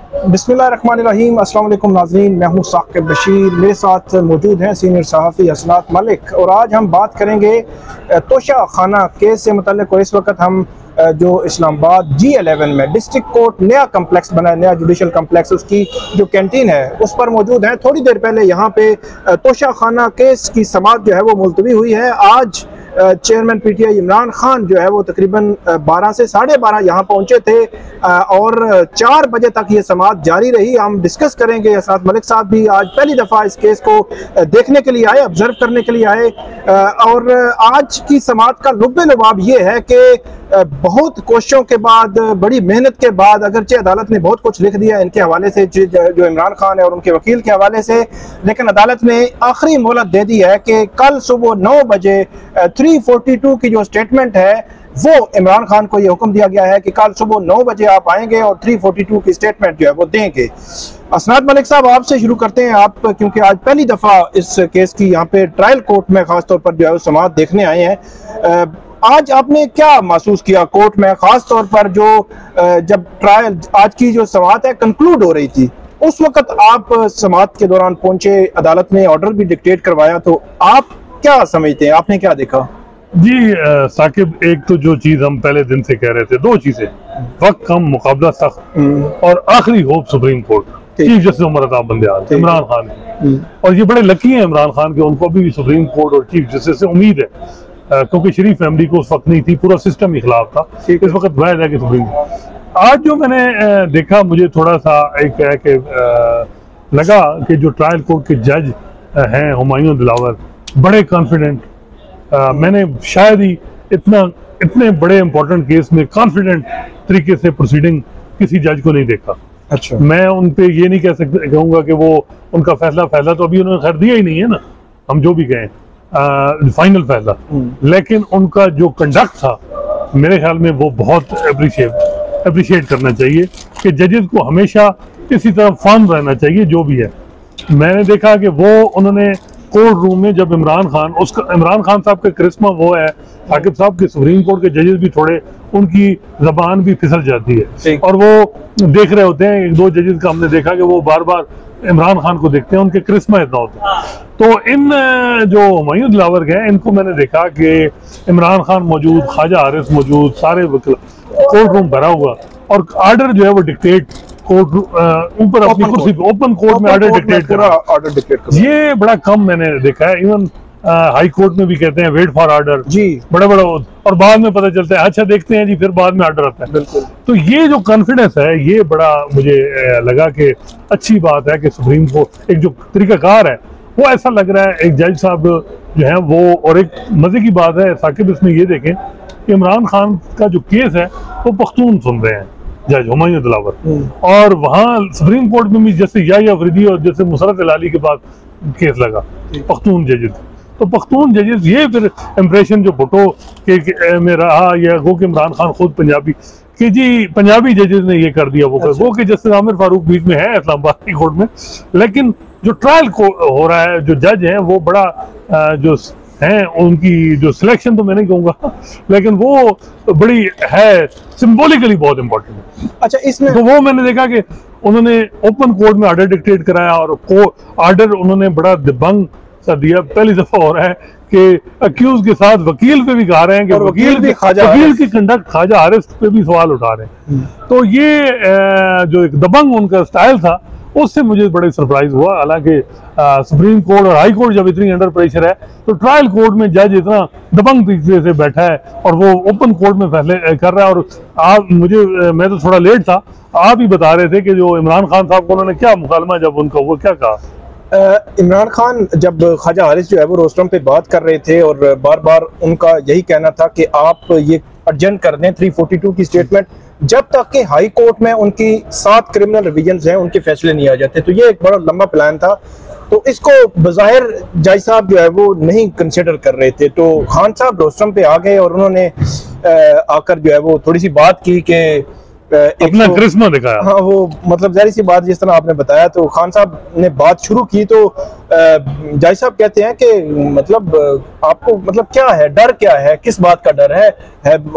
बिस्मिल्लाहिर्रहमानिर्रहीम। अस्सलाम वालेकुम नाज़रीन, मैं हूँ साकिब बशीर। मेरे साथ मौजूद हैं सीनियर सहाफ़ी हसनात मलिक और आज हम बात करेंगे तोशा खाना केस से मुतल्लिक़। और इस वक्त हम जो इस्लामाबाद G11 में डिस्ट्रिक्ट कोर्ट नया कम्प्लेक्स बना है, नया जुडिशल कम्प्लेक्स, उसकी जो कैंटीन है उस पर मौजूद हैं। थोड़ी देर पहले यहाँ पे तोशा खाना केस की समाअत जो है वो मुलतवी हुई है। आज चेयरमैन PTI इमरान खान जो है वो तकरीबन 12 से 12:30 यहाँ पहुँचे थे और 4 बजे तक ये समाअत जारी रही। हम डिस्कस करेंगे। हसनात मलिक साहब भी आज पहली दफ़ा इस केस को देखने के लिए आए, ऑब्जर्व करने के लिए आए। और आज की समाअत का लुब्बे लुबाब ये है कि बहुत कोशिशों के बाद, बड़ी मेहनत के बाद, अगरचे अदालत ने बहुत कुछ लिख दिया इनके हवाले से, जो इमरान खान है और उनके वकील के हवाले से, लेकिन अदालत ने आखिरी मोहलत दे दी है कि कल सुबह 9 बजे 342 की जो स्टेटमेंट है वो इमरान खान को ये हुक्म दिया गया है कि कल सुबह 9 बजे आप आएंगे और 342 की स्टेटमेंट जो है वो देंगे। हसनात मलिक साहब, आपसे शुरू करते हैं। आप क्योंकि आज पहली दफ़ा इस केस की यहाँ पे ट्रायल कोर्ट में खासतौर पर जो है वो समाअत देखने आए हैं, आज आपने क्या महसूस किया कोर्ट में, खास तौर पर जो जब ट्रायल आज की जो समाअत है कंक्लूड हो रही थी, उस वक्त आप समाअत के दौरान पहुंचे, अदालत ने ऑर्डर भी डिक्टेट करवाया, तो आप क्या समझते हैं, आपने क्या देखा? जी साकिब, एक तो जो चीज हम पहले दिन से कह रहे थे, दो चीजें, वक्त कम, मुकाबला सख्त, और आखिरी hope supreme court, chief justice Umar Ata Bandial, Imran Khan. और ये बड़े लकी हैं इमरान खान के, उनको अभी भी सुप्रीम कोर्ट और चीफ जस्टिस से उम्मीद है, क्योंकि शरीफ फैमिली को उस वक्त नहीं थी, पूरा सिस्टम ही खिलाफ था। इस वक्त वह है कि सुप्रीम कोर्ट। आज जो मैंने देखा, मुझे थोड़ा सा एक है कि लगा कि जो ट्रायल कोर्ट के जज हैं हुमायूं दिलावर, बड़े कॉन्फिडेंट, मैंने शायद ही इतने बड़े इंपॉर्टेंट केस में कॉन्फिडेंट तरीके से प्रोसीडिंग किसी जज को नहीं देखा। अच्छा, मैं उन पे ये नहीं कहूँगा कि वो उनका फैसला तो अभी उन्होंने खैर दिया ही नहीं है ना, हम जो भी कहें फाइनल फैसला, लेकिन उनका जो कंडक्ट था मेरे ख्याल में वो बहुत अप्रिशिएट करना चाहिए कि जजेस को हमेशा इसी तरह फर्म रहना चाहिए जो भी है। मैंने देखा कि वो उन्होंने कोर्ट रूम में जब इमरान खान साहब का करिश्मा वो है, साकिब साहब के सुप्रीम कोर्ट के जजेस भी थोड़े, उनकी जबान भी फिसल जाती है और वो देख रहे होते हैं। एक दो जजेस का हमने देखा कि वो बार बार इमरान खान को देखते हैं, उनके करिश्मा इतना होता है। तो इन जो हुमायूं दिलावर के हैं, इनको मैंने देखा कि इमरान खान मौजूद, ख्वाजा हारिस मौजूद, सारे कोर्ट रूम भरा हुआ, और आर्डर जो है वो डिक्टेट कोर्ट ऊपर अपनी कुर्सी पे ओपन कोर्ट में आर्डर डिक्टेट करा। ये बड़ा कम मैंने देखा है। इवन हाई कोर्ट में भी कहते हैं वेट फॉर आर्डर जी, बड़ा और बाद में पता चलता है अच्छा देखते हैं जी, फिर बाद में आर्डर आता है। बिल्कुल। तो ये जो कॉन्फिडेंस है, ये बड़ा मुझे लगा कि अच्छी बात है कि सुप्रीम कोर्ट एक जो तरीकाकार है वो ऐसा लग रहा है। एक जज साहब जो है वो, और एक मजे की बात है साकिब, इसमें ये देखें कि इमरान खान का जो केस है वो पख्तून सुन रहे हैं जज हुमायूं दिलावर, और वहाँ सुप्रीम कोर्ट में भी जैसे याह्या अफरीदी और जैसे मुसरत अलाली के बाद केस लगा पख्तून जजेस। तो पख्तून जजेस, ये फिर इम्प्रेशन जो भुट्टो के में रहा, या गो कि इमरान खान खुद पंजाबी कि जी पंजाबी जजेस ने ये कर दिया, वो कि जस्टिस आमिर फारूक बीच में है इस्लामाबाद कोर्ट में, लेकिन जो ट्रायल को हो रहा है, जो जज हैं वो बड़ा जो हैं, उनकी जो सिलेक्शन तो मैं नहीं कहूँगा, लेकिन वो बड़ी है, सिंबॉलिकली बहुत इंपॉर्टेंट है। अच्छा, इसमें तो वो मैंने देखा कि उन्होंने ओपन कोर्ट में आर्डर डिक्टेट कराया, और आर्डर उन्होंने बड़ा दिबंग सा दिया। पहली दफा हो रहा है कि अक्यूज के साथ वकील पे भी गा रहे हैं कि वकील की कंडक्ट ख्वाजा हारिस पे भी सवाल उठा रहे हैं। तो ये जो एक दबंग उनका स्टाइल था, उससे मुझे बड़ा सरप्राइज हुआ। हालांकि सुप्रीम कोर्ट और हाई कोर्ट जब इतनी अंडर प्रेशर है, तो ट्रायल कोर्ट में जज इतना दबंग तरीके से बैठा है और वो ओपन कोर्ट में फैसले कर रहा है। और मैं तो थोड़ा लेट था, आप ही बता रहे थे कि जो इमरान खान साहब को उन्होंने क्या मुकालमा जब उनका, वो क्या कहा? इमरान खान जब ख्वाजा हारिस जो है वो रोस्टरम पे बात कर रहे थे, और बार बार उनका यही कहना था कि आप ये अर्जेंट कर दें 342 की स्टेटमेंट, जब तक कि हाई कोर्ट में उनकी 7 क्रिमिनल रिवीजन्स हैं, उनके फैसले नहीं आ जाते। तो ये एक बड़ा लंबा प्लान था, तो इसको बज़ाहिर जज साहब जो है वो नहीं कंसिडर कर रहे थे। तो खान साहब रोस्टरम पे आ गए और उन्होंने आकर जो है वो थोड़ी सी बात की कि अपना करिश्मा दिखाया। हाँ, वो मतलब जाहिर सी बात, जिस तरह आपने बताया, तो खान साहब ने बात शुरू की तो जाहिर साहब कहते हैं कि मतलब आपको मतलब क्या है, डर क्या है, किस बात का डर है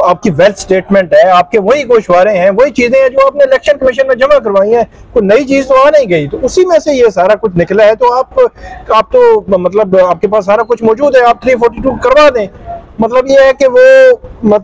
आपकी वेल्थ स्टेटमेंट है, आपके वही गोशवारे हैं, वही चीजें हैं जो आपने इलेक्शन कमीशन में जमा करवाई हैं, कोई नई चीज तो आ नहीं गई, तो उसी में से ये सारा कुछ निकला है। तो आप तो मतलब आपके पास सारा कुछ मौजूद है, आप 342 करवा दें। मतलब ये है कि वो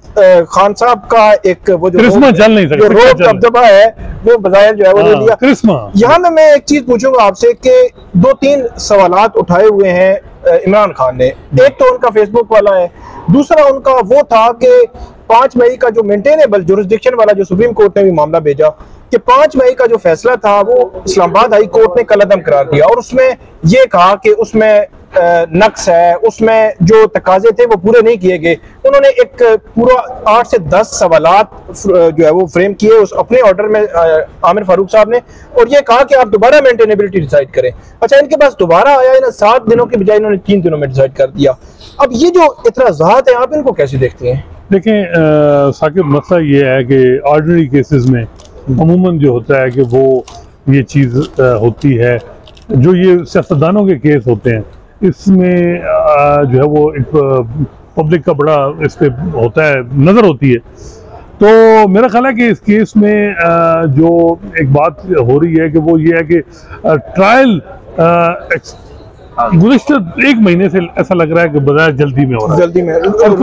खान साहब का एक वो जो चल नहीं सकता, रोब दबदबा है वो बजाय जो है वो ले लिया। यहाँ में मैं एक चीज पूछूंगा आपसे कि 2-3 सवालात उठाए हुए हैं इमरान खान ने। एक तो उनका फेसबुक वाला है, दूसरा उनका वो था कि 5 मई का जो मेंटेनेबल जुरिस्डिक्शन वाला जो सुप्रीम कोर्ट ने भी मामला भेजा कि 5 मई का जो फैसला था वो इस्लामाबाद हाई कोर्ट ने कलअदम करार दिया और उसमें ये कहा कि उसमें नक्स है, उसमें जो तकाजे थे वो पूरे नहीं किए गए। उन्होंने एक पूरा 8 से 10 सवालात जो है वो फ्रेम किए उस अपने ऑर्डर में आमिर फारूक साहब ने, और ये कहा कि आप दोबारा मेंटेनेबिलिटी डिसाइड करें। अच्छा, इनके पास दोबारा आया, इन्हें 7 दिनों के बजाय इन्होंने 3 दिनों में डिसाइड कर दिया। अब ये जो इतराज़ात है, आप इनको कैसे देखते हैं? देखें साकिब, मसला ये है कि ऑर्डिनरी केसेस में अमूमन जो होता है कि वो ये चीज़ होती है, जो ये सियासतदानों के केस होते हैं इसमें जो है वो एक पब्लिक का बड़ा इस पे होता है, नज़र होती है। तो मेरा ख्याल है कि इस केस में जो एक बात हो रही है कि वो ये है कि ट्रायल गुज़िश्ता 1 महीने से ऐसा लग रहा है कि बजाय जल्दी में हो रहा है, जल्दी में और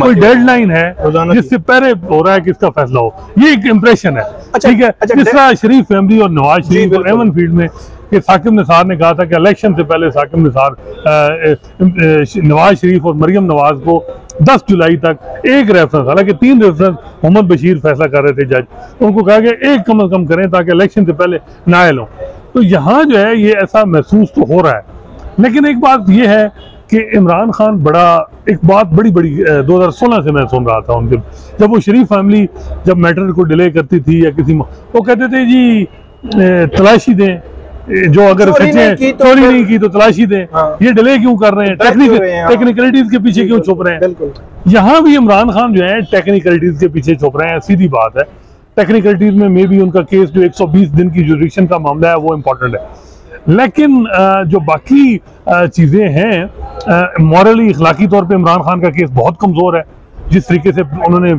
कोई डेडलाइन है जिससे पहले हो रहा है कि इसका फैसला हो, ये एक इम्प्रेशन है। ठीक है, जिस तरह शरीफ फैमिली और नवाज शरीफ और एवन फील्ड में कि साकिब निसार ने कहा था कि इलेक्शन से पहले साकिब निसार नवाज शरीफ और मरियम नवाज को 10 जुलाई तक एक रेफरेंस, हालांकि 3 रेफरेंस मोहम्मद बशीर फैसला कर रहे थे जज, उनको कहा कि एक कम से कम करें ताकि इलेक्शन से पहले नायल हो। तो यहाँ जो है ये ऐसा महसूस तो हो रहा है। लेकिन एक बात ये है कि इमरान खान एक बात बड़ी 2016 से मैं सुन रहा था उनके, जब वो शरीफ फैमिली जब मैटर को डिले करती थी या किसी, वो कहते थे जी तलाशी दें, जो अगर सच्चे चोरी नहीं की तो तलाशी दें। हाँ। ये डिले क्यों कर रहे हैं, टेक्निकलिटीज के पीछे क्यों छुप रहे हैं? यहाँ भी इमरान खान जो है टेक्निकलिटीज के पीछे छुप रहे हैं, सीधी बात है। टेक्निकलिटीज में मे भी उनका केस जो 120 दिन की जुरिडिक्शन का मामला है वो इम्पोर्टेंट है, लेकिन जो बाकी चीज़ें हैं मॉरली इखलाकी तौर पे इमरान खान का केस बहुत कमज़ोर है। जिस तरीके से उन्होंने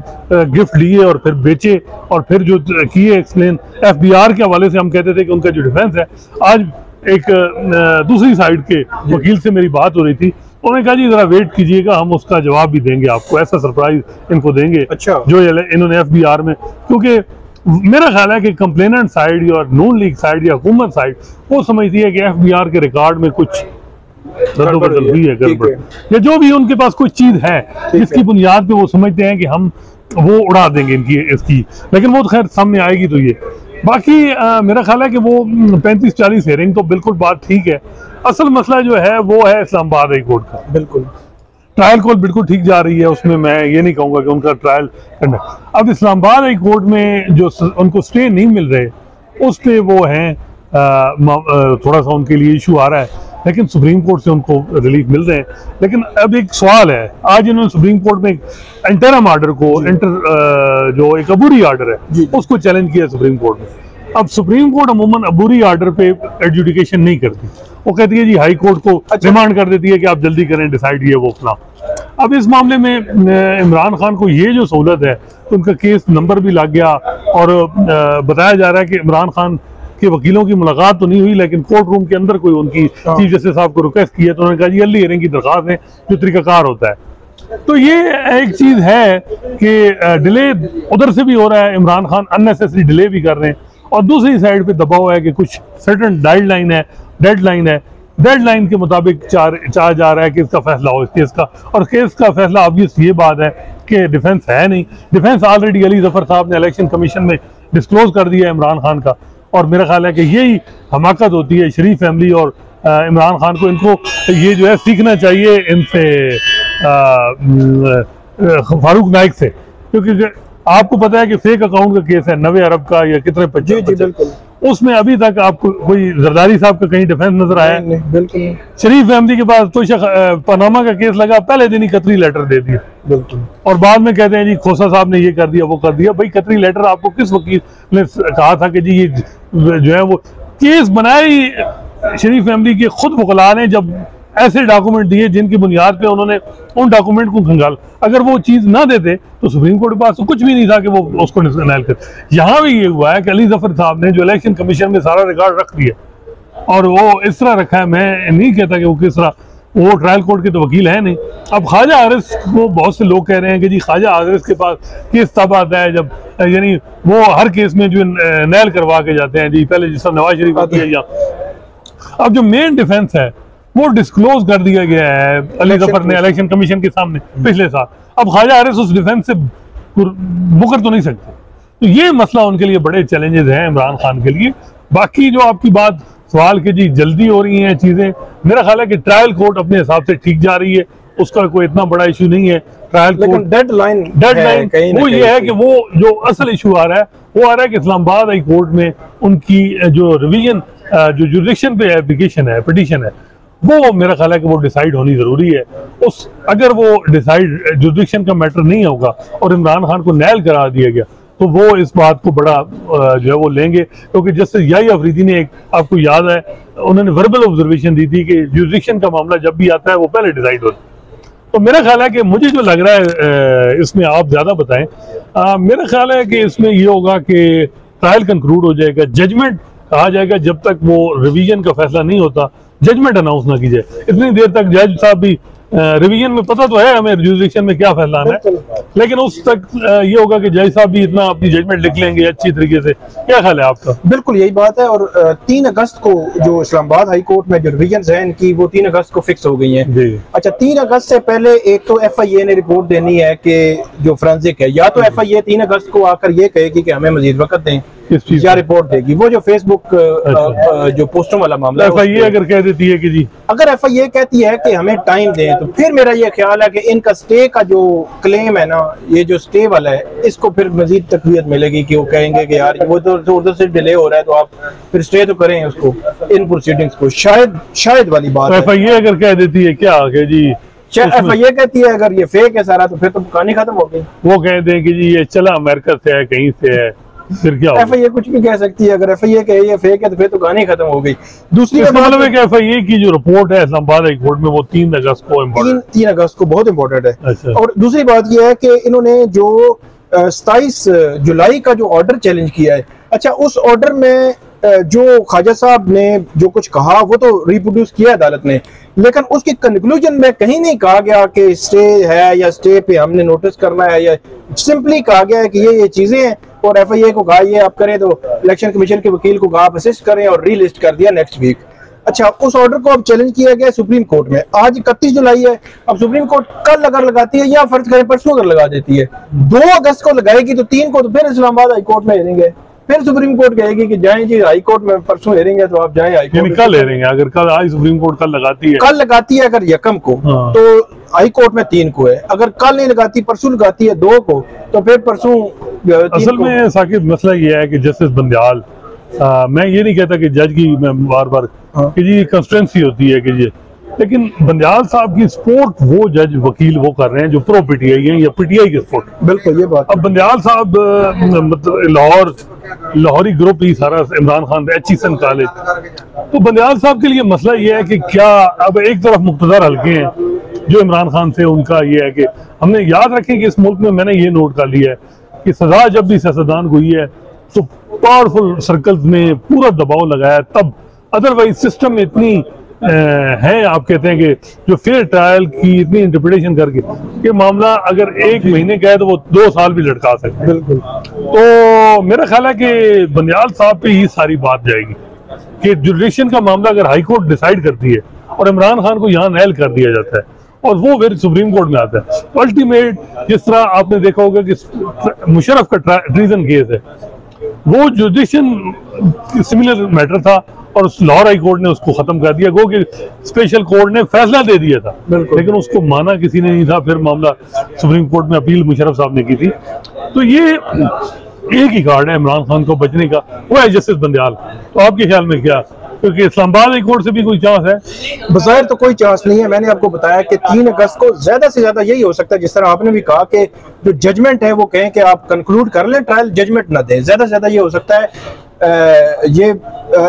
गिफ्ट लिए और फिर बेचे और फिर जो किए एक्सप्लेन, FBI के हवाले से हम कहते थे कि उनका जो डिफेंस है, आज एक दूसरी साइड के वकील से मेरी बात हो रही थी, उन्होंने कहा जी जरा वेट कीजिएगा, हम उसका जवाब भी देंगे आपको, ऐसा सरप्राइज इनको देंगे। अच्छा। जो इन्होंने FBI में, क्योंकि मेरा ख्याल है कि कंप्लेनेंट साइड या नून लीग साइड या हुकूमत साइड वो समझती है कि FBI के रिकॉर्ड में कुछ रद्दोबदल हुई है, गड़बड़, या जो भी उनके पास कोई चीज है जिसकी बुनियाद पे वो समझते हैं कि हम वो उड़ा देंगे इसकी, लेकिन वो तो खैर सामने आएगी। तो ये बाकी मेरा ख्याल है कि वो 35-40 हेयरिंग तो बिल्कुल बात ठीक है। असल मसला जो है वो है इस्लामाबाद हाई कोर्ट का। बिल्कुल ट्रायल कोर्ट बिल्कुल ठीक जा रही है, उसमें मैं ये नहीं कहूँगा कि उनका ट्रायल करना। अब इस्लामाबाद हाई कोर्ट में जो उनको स्टे नहीं मिल रहे, उस पर वो हैं थोड़ा सा उनके लिए इशू आ रहा है, लेकिन सुप्रीम कोर्ट से उनको रिलीफ मिल रहे हैं। लेकिन अब एक सवाल है, आज इन्होंने सुप्रीम कोर्ट में इंटरम आर्डर को जो एक अबूरी आर्डर है उसको चैलेंज किया सुप्रीम कोर्ट में। अब सुप्रीम कोर्ट अमूमन अबूरी आर्डर पे एडजुडिकेशन नहीं करती, वो कहती है जी हाई कोर्ट को डिमांड कर देती है कि आप जल्दी करें, डिसाइड ये वो फला। अब इस मामले में इमरान खान को ये जो सहूलत है, उनका केस नंबर भी लग गया और बताया जा रहा है कि इमरान खान के वकीलों की मुलाकात तो नहीं हुई, लेकिन कोर्ट रूम के अंदर कोई उनकी चीफ जस्टिस साहब को रिक्वेस्ट की है, तो उन्होंने कहा जी अर्ली हियरिंग की दरख्वास्त है जो तरीकाकार होता है। तो ये एक चीज है कि डिले उधर से भी हो रहा है, इमरान खान अननेसेसरी डिले भी कर रहे हैं, और दूसरी साइड पे दबाव है कि कुछ सर्टन डेडलाइन के मुताबिक चाहा जा रहा है कि इसका फैसला हो इस केस का। और केस का फैसला ऑब्वियस ये बात है कि डिफेंस है नहीं, डिफेंस ऑलरेडी अली जफर साहब ने इलेक्शन कमीशन में डिस्क्लोज कर दिया है इमरान खान का। और मेरा ख्याल है कि यही हमाकत होती है शरीफ फैमिली और इमरान खान को, इनको ये जो है सीखना चाहिए इनसे, फारूक नाइक से, क्योंकि आपको पता है कि फेक अकाउंट का केस है 90 अरब का या कितने 50, उसमें अभी तक आपको कोई जरदारी साहब का कहीं डिफेंस नजर आया? नहीं, बिल्कुल नहीं। शरीफ फैमिली के पास तो पनामा का केस लगा, पहले दिन ही कतरी लेटर दे दिया, बिल्कुल। और बाद में कहते हैं जी खोसा साहब ने ये कर दिया वो कर दिया। भाई कतरी लेटर आपको किस वकील ने कहा था कि जी ये जो है वो केस बनाए ही शरीफ फैमिली के खुद वकला ने, जब ऐसे डॉक्यूमेंट दिए जिनकी बुनियाद पे उन्होंने उन डॉक्यूमेंट को खंगाल, अगर वो चीज ना देते तो सुप्रीम कोर्ट के पास तो कुछ भी नहीं था कि वो उसको नैल कर। यहाँ भी ये हुआ है कि अली जफर साहब ने जो इलेक्शन कमीशन में सारा रिकॉर्ड रख दिया, और वो इस तरह रखा है, मैं नहीं कहता कि वो किस तरह, वो ट्रायल कोर्ट के तो वकील है नहीं। अब ख्वाजा आरिफ को बहुत से लोग कह रहे हैं कि जी ख्वाजा आरिफ के पास केस तब आता है जब, यानी वो हर केस में जो नैल करवा के जाते हैं जी, पहले जिस नवाज शरीफ को किया गया। अब जो मेन डिफेंस है वो डिस्क्लोज कर दिया गया है अली जफर ने इलेक्शन कमीशन के सामने पिछले साल। अब ख्वाजा आरिफ उस डिफेंस से मुकर तो नहीं सकते, तो ये मसला उनके लिए बड़े चैलेंजेस हैं इमरान खान के लिए। बाकी जो आपकी बात सवाल की जी जल्दी हो रही हैं चीजें, मेरा ख्याल है कि ट्रायल कोर्ट अपने हिसाब से ठीक जा रही है, उसका कोई इतना बड़ा इशू नहीं है। ट्रायल कोर्ट डेडलाइन वो ये है कि वो जो असल इशू आ रहा है वो आ रहा है कि इस्लामाबाद हाई कोर्ट में उनकी जो रिवीजन जो जुरिडिक्शन पे एप्लीकेशन है, पिटीशन है, वो मेरा ख्याल है कि वो डिसाइड होनी जरूरी है। उस अगर वो डिसाइड जुरिडिक्शन का मैटर नहीं होगा और इमरान खान को नैल करा दिया गया तो वो इस बात को बड़ा जो है वो लेंगे, क्योंकि जस्टिस याही अफरीदी ने एक, आपको याद है, उन्होंने वर्बल ऑब्जर्वेशन दी थी कि जुरिडिक्शन का मामला जब भी आता है वो पहले डिसाइड होता है। तो मेरा ख्याल है कि मुझे जो लग रहा है इसमें आप ज्यादा बताएं, मेरा ख्याल है कि इसमें ये होगा कि ट्रायल कंक्लूड हो जाएगा, जजमेंट कहा जाएगा, जब तक वो रिवीजन का फैसला नहीं होता जजमेंट अनाउंस ना की जाए। इतनी देर तक जज साहब भी रिवीजन में पता तो है हमें जुरिडिक्शन में क्या फैसला आना है, लेकिन उस तक ये होगा कि जज साहब भी इतना अपनी जजमेंट लिख लेंगे अच्छी तरीके से। क्या ख्याल है आपका? बिल्कुल यही बात है। और 3 अगस्त को जो इस्लामाबाद हाई कोर्ट में जो रिवीजन है इनकी, वो 3 अगस्त को फिक्स हो गई हैं। अच्छा, 3 अगस्त से पहले एक तो FIA ने रिपोर्ट देनी है कि जो फोरेंसिक है, या तो FIA 3 अगस्त को आकर ये कहेगी कि हमें मजीद वक्त दें, या रिपोर्ट देगी। वो जो फेसबुक जो पोस्टों वाला मामला है, FIA अगर कह देती है कि जी, अगर FIA कहती है कि हमें टाइम दें, तो फिर मेरा ये ख्याल है कि इनका स्टे का जो क्लेम है ना, ये जो स्टे वाला है, इसको फिर मजीद तकवीत मिलेगी कि वो कहेंगे कि यार वो तो उधर से डिले हो रहा है, तो आप फिर स्टे तो करें उसको, इन प्रोसीडिंग्स को। शायद वाली बात है। FIA अगर कह देती है क्या कि जी, FIA कहती है अगर ये फेक है सारा, तो फिर तो कहानी खत्म हो गई। वो कह दें कि जी ये चला अमेरिका से है, कहीं से है, फिर क्या होगा? FIA कुछ भी कह सकती है। अगर FIA कहे ये फेक है तो फिर तो कहानी खत्म हो गई। दूसरी मतलब है कि FIA की जो रिपोर्ट है इस्लामाबाद हाई कोर्ट में, वो 3 अगस्त को 3 अगस्त को बहुत इंपॉर्टेंट है। अच्छा। और दूसरी बात यह है कि इन्होंने जो 27 जुलाई का जो ऑर्डर चैलेंज किया है, अच्छा उस ऑर्डर में जो ख्वाजा साहब ने जो कुछ कहा वो तो रिप्रोड्यूस किया अदालत ने, लेकिन उसके कंक्लूजन में कहीं नहीं कहा गया कि स्टे है या स्टे पे हमने नोटिस करना है, या सिंपली कहा गया है कि ये चीजें हैं, और FIA को कहा ये आप करें, तो इलेक्शन कमीशन के वकील को कहा आप असिस्ट करें, और रीलिस्ट कर दिया नेक्स्ट वीक। अच्छा, उस ऑर्डर को अब चैलेंज किया गया सुप्रीम कोर्ट में। आज 31 जुलाई है, अब सुप्रीम कोर्ट कल अगर लगाती है, या फर्ज करें परसों अगर लगा देती है, 2 अगस्त को लगाएगी तो 3 को तो फिर इस्लामाबाद हाई कोर्ट में हेरेंगे, फिर सुप्रीम कोर्ट कहेगी कि जाएं जी हाई कोर्ट में, परसों हेरेंगे तो आप जाएं हाई कोर्ट। कल हेरेंगे, अगर कल आज सुप्रीम कोर्ट कल लगाती है अगर यकम को, तो हाई कोर्ट में 3 को है। अगर कल नहीं लगाती, परसों लगाती है 2 को, तो फिर परसों। असल में साकिब मसला ये है कि जस्टिस बंदयाल, मैं ये नहीं कहता कि जज की मैं बार बार कि जी कंस्टिट्यूंसी होती है कि जी, लेकिन बंदयाल साहब की सपोर्ट वो जज वकील वो कर रहे हैं जो प्रो PTI हैं या PTI की सपोर्ट। बिल्कुल ये बात। अब बंदयाल साहब मतलब लाहौरी ग्रुप ही सारा, इमरान खान HESN कॉलेज, तो बंदयाल साहब के लिए मसला ये है कि क्या अब एक तरफ मुख्तदर हल्के हैं जो इमरान खान से, उनका ये है कि हमने याद रखें कि इस मुल्क में मैंने ये नोट कर लिया है कि सजा जब भी सियासतदान को हुई है तो पावरफुल सर्कल्स में पूरा दबाव लगाया तब, अदरवाइज सिस्टम में इतनी है, आप कहते हैं कि जो फेयर ट्रायल की इतनी इंटरप्रिटेशन करके ये मामला अगर 1 महीने का है तो वो 2 साल भी लटका सकते हैं। बिल्कुल। तो मेरा ख्याल है कि बंदयाल साहब पे ही सारी बात जाएगी कि जुडिशन का मामला अगर हाई कोर्ट डिसाइड करती है और इमरान खान को यहाँ नैल कर दिया जाता है और वो फिर सुप्रीम कोर्ट में आता है, तो अल्टीमेट जिस तरह आपने देखा होगा कि मुशर्रफ का ट्रीजन केस है, वो जुडिशन सिमिलर मैटर था और उस लाहौर हाई कोर्ट ने उसको खत्म कर दिया। गो कि स्पेशल कोर्ट ने फैसला दे दिया था, लेकिन उसको माना किसी ने नहीं था। फिर मामला सुप्रीम कोर्ट में अपील मुशर्रफ साहब ने की थी। तो ये एक ही कार्ड है इमरान खान को बचने का, वो है जस्टिस बंदयाल। तो आपके ख्याल में क्या, क्योंकि इस्लामाबाद हाई कोर्ट से भी कोई चांस है? बज़ाहिर तो कोई चांस नहीं है। मैंने आपको बताया कि 3 अगस्त को ज्यादा से ज्यादा यही हो सकता है, जिस तरह आपने भी कहा कि जो जजमेंट है वो कहें कि आप कंक्लूड कर लें, ट्रायल जजमेंट ना दें। ज्यादा से ज्यादा ये हो सकता है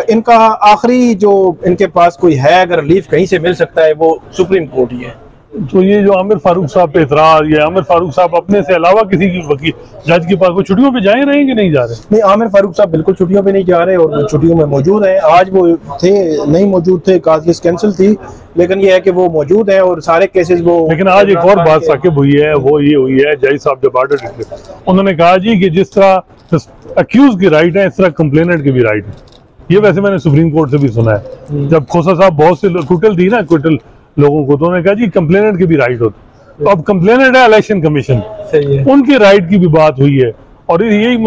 इनका आखिरी जो इनके पास कोई है, अगर रिलीफ कहीं से मिल सकता है वो सुप्रीम कोर्ट ही है। तो ये जो आमिर फारूक साहब पे इतराज, या आमिर फारूक साहब अपने से अलावा किसी की वकील जज के पास वो छुट्टियों पे जाए रहे हैं कि नहीं जा रहे? नहीं, आमिर फारूक साहब बिल्कुल छुट्टियों पे नहीं जा रहे और छुट्टियों में मौजूद हैं। आज वो थे नहीं मौजूद थे, काज कैंसिल थी, लेकिन ये है कि वो मौजूद हैं और सारे केसेस वो। लेकिन आज एक और बात साकिब हुई है, वो ये हुई है, जज साहब जब ऑर्डर लिखे उन्होंने कहा जी कि जिस तरह अक्यूज की राइट है इस तरह कंप्लेनेंट की भी राइट है। ये वैसे मैंने सुप्रीम कोर्ट से भी सुना है। जब खोसा साहब बहुत से क्विटल दी ना, क्विटल लोगों को, तो उन्होंने कहा जी कंप्लेनेंट की भी राइट होती। तो अब कंप्लेनेंट है इलेक्शन कमीशन, उनकी राइट की भी बात हुई है। और यही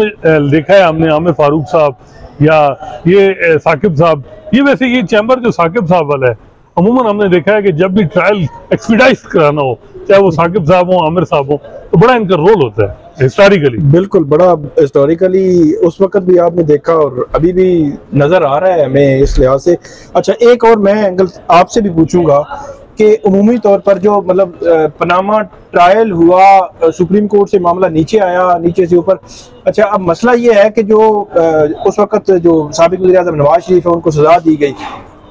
देखा है हमने, आमिर फारूक साहब या ये साकिब साहब, ये वैसे ये चैम्बर जो साकिब साहब वाला है, अमूमन हमने देखा है कि जब भी ट्रायल एक्सपीडाइज कराना हो, चाहे वो साकिब साहब हो, आमिर साहब हो, तो बड़ा इनका रोल होता है हिस्टोरिकली। बिल्कुल, बड़ा हिस्टोरिकली उस वक्त भी आपने देखा और अभी भी नजर आ रहा है हमें इस लिहाज से। अच्छा, एक और मैं एंगल आपसे भी पूछूंगा कि उमूमी तौर पर जो मतलब पनामा ट्रायल हुआ, सुप्रीम कोर्ट से मामला नीचे आया, नीचे से ऊपर। अच्छा, अब मसला ये है कि जो उस वक्त जो साबिक वज़ीर आज़म नवाज शरीफ है उनको सजा दी गई।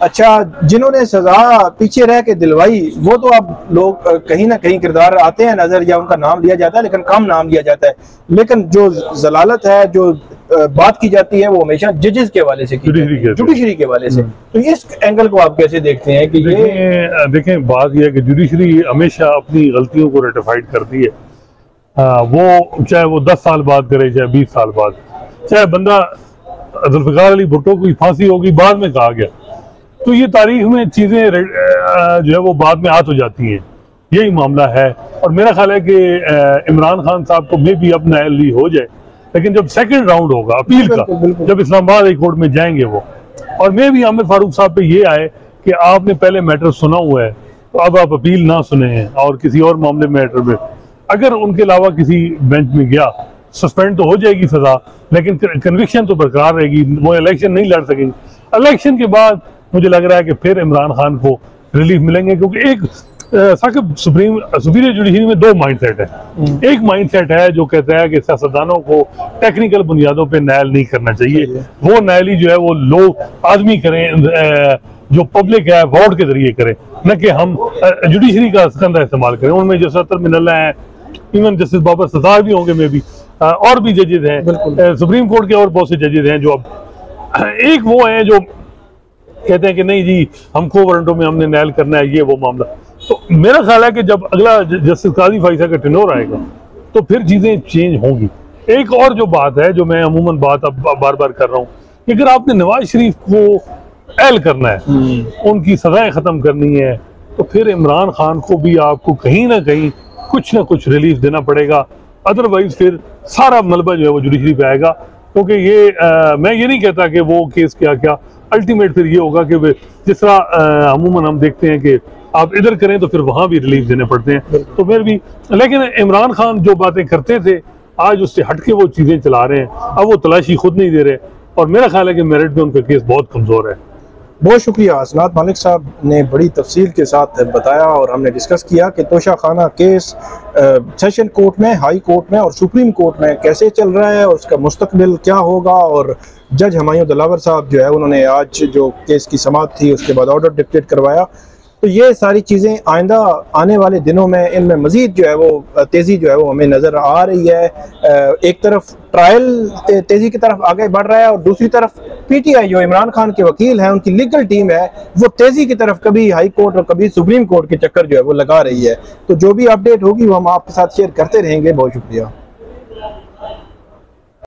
अच्छा, जिन्होंने सजा पीछे रह के दिलवाई, वो तो अब लोग कहीं ना कहीं किरदार आते हैं नजर, या उनका नाम लिया जाता है, लेकिन कम नाम लिया जाता है। लेकिन जो जलालत है, जो बात की जाती है, वो हमेशा जजेस के हवाले से, जुडिशरी के हवाले से। तो इस एंगल को आप कैसे देखते हैं कि ये देखें, बात यह है कि जुडिशरी हमेशा अपनी गलतियों को रेटिफाइड करती है। वो चाहे वो 10 साल बाद करे, चाहे 20 साल बाद, चाहे बंदा जुल्फ़िकार अली भुट्टो की फांसी होगी बाद में कहा गया, तो ये तारीख में चीजें जो है वो बाद में आत हो जाती हैं। यही मामला है। और मेरा ख्याल है कि इमरान खान साहब को मे भी अब नाअहली हो जाए, लेकिन जब सेकंड राउंड होगा अपील का, जब इस्लामाबाद हाई कोर्ट में जाएंगे वो, और मे भी आमिर फारूक साहब पे ये आए कि आपने पहले मैटर सुना हुआ है, तो अब आप अपील ना सुने हैं और किसी और मामले मैटर में अगर उनके अलावा किसी बेंच में गया, सस्पेंड तो हो जाएगी सजा, लेकिन कन्विक्शन तो बरकरार रहेगी, वो इलेक्शन नहीं लड़ सकेंगे। इलेक्शन के बाद मुझे लग रहा है कि फिर इमरान खान को रिलीफ मिलेंगे, क्योंकि एक साकिब सुपीरियर जुडिशरी में 2 माइंडसेट है। एक माइंडसेट है जो कहता है कि सियासतदानों को टेक्निकल बुनियादों पे नायल नहीं करना चाहिए, वो नायली जो है वो लोग आदमी करें, जो पब्लिक है वोट के जरिए करें, न कि हम जुडिशरी का सिकंदा इस्तेमाल करें। उनमें जो 70 मिनल हैं, इवन जस्टिस बाबर सत्तार भी होंगे, में भी और भी जजेज हैं, सुप्रीम कोर्ट के और बहुत से जजेज हैं जो अब एक वो हैं जो कहते हैं कि नहीं जी हमको वारंटों में हमने नायल करना है, ये वो मामला। तो मेरा ख्याल है कि जब अगला जस्टिस काजी फाइसा का टेन्योर आएगा तो फिर चीजें चेंज होंगी। एक और जो बात है, जो मैं अमूमन बात अब बार बार कर रहा हूँ, कि अगर आपने नवाज शरीफ को एल करना है, उनकी सजाएं खत्म करनी है, तो फिर इमरान खान को भी आपको कहीं ना कहीं कुछ ना कुछ रिलीफ देना पड़ेगा। अदरवाइज फिर सारा मलबा जो है वो जुडिशरी पे आएगा। क्योंकि ये मैं ये नहीं कहता कि वो केस क्या क्या, अल्टीमेट फिर ये होगा कि जिस तरह अमूमन हम देखते हैं कि आप इधर करें तो फिर वहां भी रिलीफ देने पड़ते हैं। तो फिर भी, लेकिन इमरान खान जो बातें करते थे आज उससे हटके वो चीजें चला रहे हैं, अब वो तलाशी खुद नहीं दे रहे, और मेरा ख्याल है कि मेरिट में उनका केस बहुत कमजोर है। बहुत शुक्रिया, असनात मालिक साहब ने बड़ी तफसील के साथ बताया और हमने डिस्कस किया कि तोशा खाना केस सेशन कोर्ट में, हाई कोर्ट में और सुप्रीम कोर्ट में कैसे चल रहा है और उसका मुस्तकबिल क्या होगा। और जज हुमायूं दिलावर साहब जो है उन्होंने आज जो केस की समाअत थी उसके बाद ऑर्डर डिक्टेट करवाया। तो ये सारी चीज़ें आइंदा आने वाले दिनों में इनमें मज़ीद जो है वो तेज़ी जो है वो हमें नज़र आ रही है। एक तरफ ट्रायल तेज़ी की तरफ आगे बढ़ रहा है और दूसरी तरफ पीटीआई जो इमरान खान के वकील हैं, उनकी लीगल टीम है, वो तेज़ी की तरफ कभी हाई कोर्ट और कभी सुप्रीम कोर्ट के चक्कर जो है वो लगा रही है। तो जो भी अपडेट होगी वो हम आपके साथ शेयर करते रहेंगे। बहुत शुक्रिया।